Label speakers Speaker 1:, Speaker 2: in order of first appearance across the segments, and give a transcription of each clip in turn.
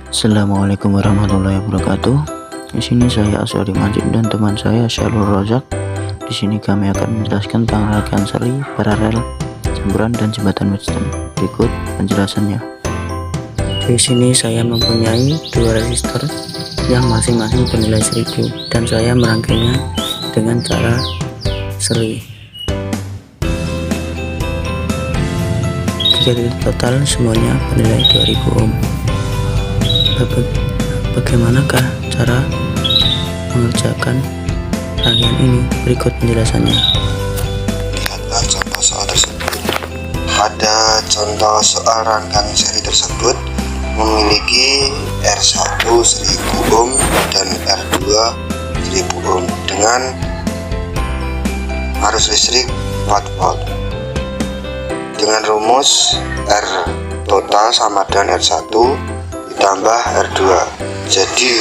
Speaker 1: Assalamualaikum warahmatullahi wabarakatuh. Di sini saya Asyari Majid dan teman saya Syarul Rozak. Di sini kami akan menjelaskan tentang rangkaian seri, paralel, campuran dan jembatan Wheatstone. Berikut penjelasannya. Di sini saya mempunyai dua resistor yang masing-masing bernilai 1000 dan saya merangkainya dengan cara seri. Jadi total semuanya bernilai 2000 ohm. Bagaimanakah cara mengerjakan rangkaian ini? Berikut penjelasannya.
Speaker 2: Lihatlah contoh soal tersebut. Pada contoh soal rangkaian seri tersebut memiliki R1 1000 ohm dan R2 1000 ohm dengan arus listrik 4 volt. Dengan rumus R total sama dengan R1 ditambah R2, jadi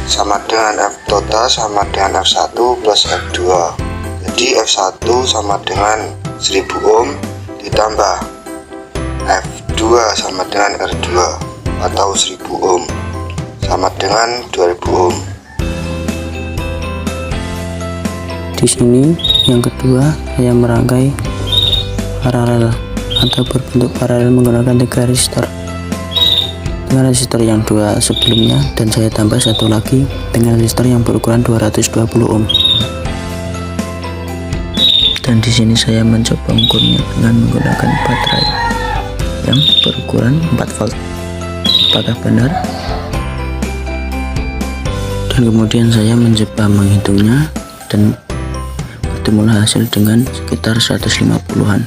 Speaker 2: sama dengan F total sama dengan F1 plus F2. Jadi F1 sama dengan 1000 ohm ditambah F2 sama dengan R2 atau 1000 ohm sama dengan 2000 ohm.
Speaker 1: Di sini yang kedua saya merangkai paralel atau berbentuk paralel menggunakan 3 resistor. Dengan resistor yang dua sebelumnya dan saya tambah satu lagi dengan resistor yang berukuran 220 ohm. Dan di sini saya mencoba mengukurnya dengan menggunakan baterai yang berukuran 4 volt. Apakah benar? Dan kemudian saya mencoba menghitungnya dan bertemulah hasil dengan sekitar 150-an.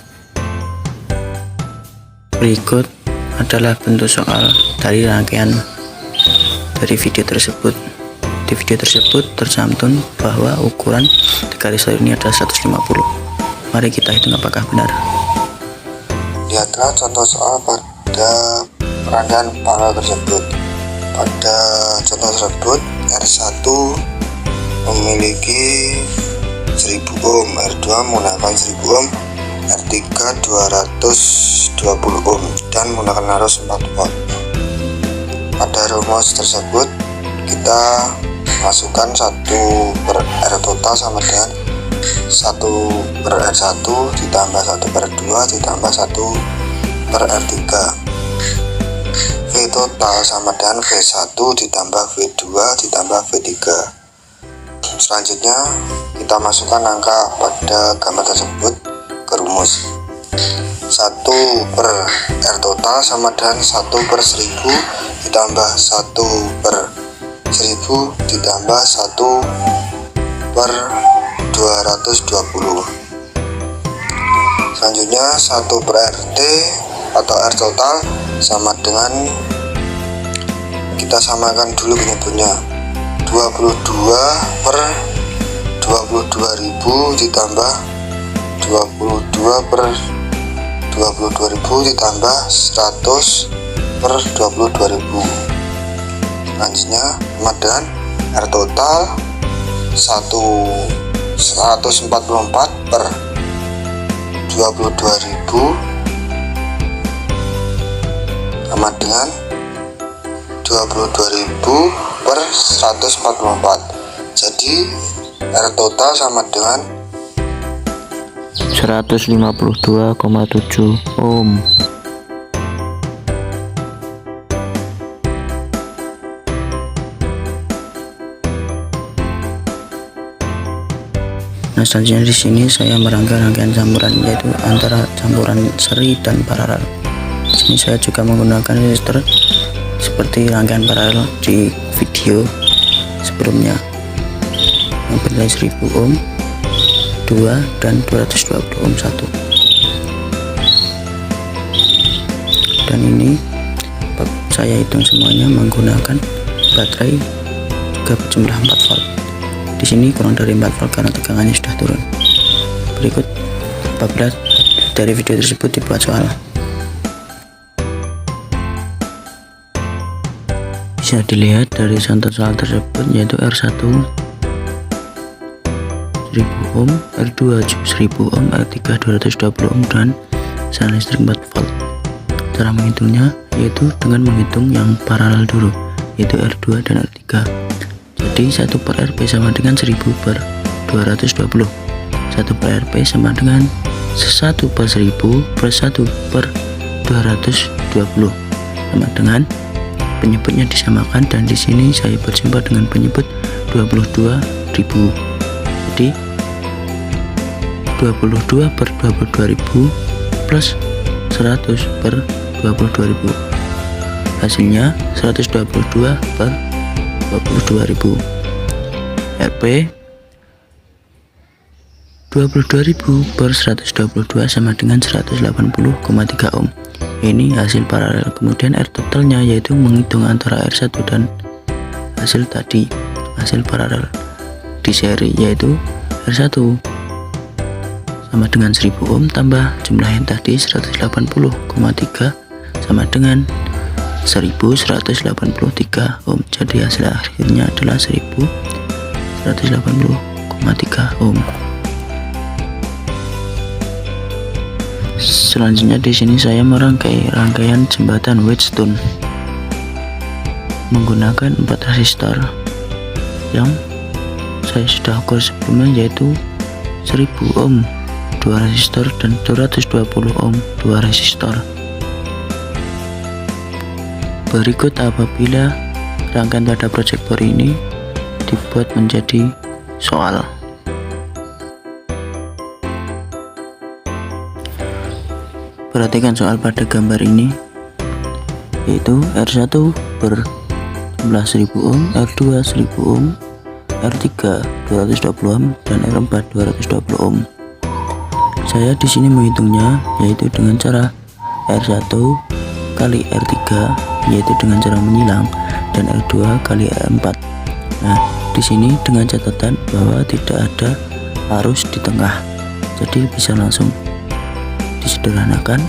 Speaker 1: Berikut adalah bentuk soal dari rangkaian dari video tersebut. Di video tersebut tercantum bahwa ukuran 3 resistor ini adalah 150. Mari kita hitung apakah benar.
Speaker 2: Lihatlah contoh soal pada rangkaian paralel tersebut. Pada contoh tersebut R1 memiliki 1000 ohm, R2 menggunakan 1000 ohm, R3 220 ohm dan menggunakan arus 4 volt. Pada rumus tersebut kita masukkan 1/R total sama dengan 1/R1 ditambah 1/R2 ditambah 1/R3. V total sama dengan V1 ditambah V2 ditambah V3. Selanjutnya kita masukkan angka pada gambar tersebut ke rumus. 1/R total sama dengan 1/1000 ditambah 1/1000 ditambah 1/220. Selanjutnya 1/RT atau R total sama dengan, kita samakan dulu penyebutnya, 22/22.000 ditambah 22/22.000 ditambah 100/22.000. Selanjutnya sama dengan R total 144/22.000 sama dengan 22.000/144. Jadi R total sama dengan
Speaker 1: 152,7 ohm. Nah, selanjutnya di sini saya merangkai rangkaian campuran, yaitu antara campuran seri dan paralel. Di sini saya juga menggunakan resistor seperti rangkaian paralel di video sebelumnya yang bernilai 1000 ohm 2 dan 220 ohm 1. Dan ini saya hitung semuanya menggunakan baterai juga berjumlah 4 volt. Di sini kurang dari 4 volt karena tegangannya sudah turun. Berikut apabila dari video tersebut dibuat soal. Bisa dilihat dari contoh soal tersebut, yaitu R1 1000 ohm, R2 1000 ohm, R3 220 ohm dan salinan listrik 4 volt. cara menghitungnya yaitu dengan menghitung yang paralel dulu, yaitu R2 dan R3. Jadi 1 per Rp sama dengan 1000 per 220. 1 per Rp sama dengan 1 per 1000 plus 1 per 220 sama dengan penyebutnya disamakan, dan di sini saya berjumpa dengan penyebut 22.000. Jadi 22 per 22.000 plus 100 per 22.000, hasilnya 122 per 22.000. Rp 22.000 per 122 sama dengan 180,3 ohm. Ini hasil paralel. Kemudian R totalnya yaitu menghitung antara R1 dan hasil tadi, hasil paralel di seri, yaitu R1 sama dengan 1000 ohm tambah jumlah yang tadi 180,3 sama dengan 1183 ohm. Jadi hasil akhirnya adalah 1180,3 ohm. Selanjutnya di sini saya merangkai rangkaian jembatan Wheatstone menggunakan 4 resistor yang saya sudah ukur sebelumnya, yaitu 1000 ohm 2 resistor dan 220 ohm 2 resistor. Berikut apabila rangkaian pada proyektor ini dibuat menjadi soal. Perhatikan soal pada gambar ini, yaitu R1 per jumlah 1000 ohm, R2 1000 ohm, R3 220 ohm, dan R4 220 ohm. Saya di sini menghitungnya yaitu dengan cara R1 kali R3, yaitu dengan cara menyilang, dan R2 kali R4. Nah, di sini dengan catatan bahwa tidak ada arus di tengah, jadi bisa langsung disederhanakan,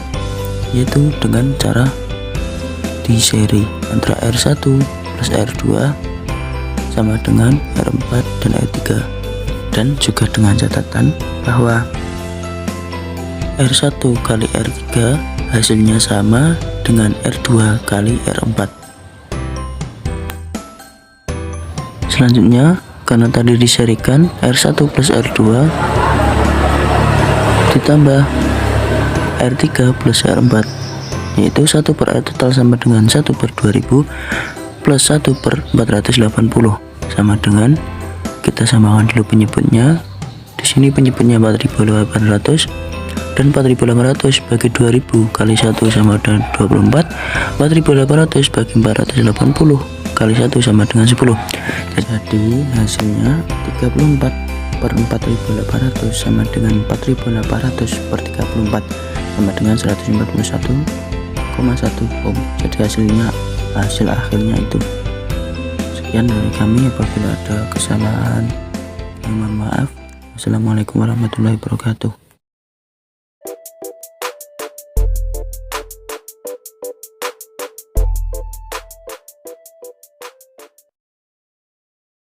Speaker 1: yaitu dengan cara di seri antara R1 plus R2 sama dengan R4 dan R3, dan juga dengan catatan bahwa R1 kali R3 hasilnya sama dengan R2 kali R4. Selanjutnya, karena tadi diserikan R1 plus R2 ditambah R3 plus R4, yaitu 1 per R total sama dengan 1 per 2000 plus 1 per 480 sama dengan, kita samakan dulu penyebutnya. Di sini penyebutnya 4800, dan 4800 bagi 2000 kali 1 sama dengan 24. 4800 bagi 480 kali 1 sama dengan 10. Jadi hasilnya 34 per 4800 sama dengan 4800 per 34 sama dengan 141,1 ohm. Jadi hasil akhirnya itu. Sekian dari kami. Apabila ada kesalahan, mohon maaf. Wassalamualaikum warahmatullahi wabarakatuh.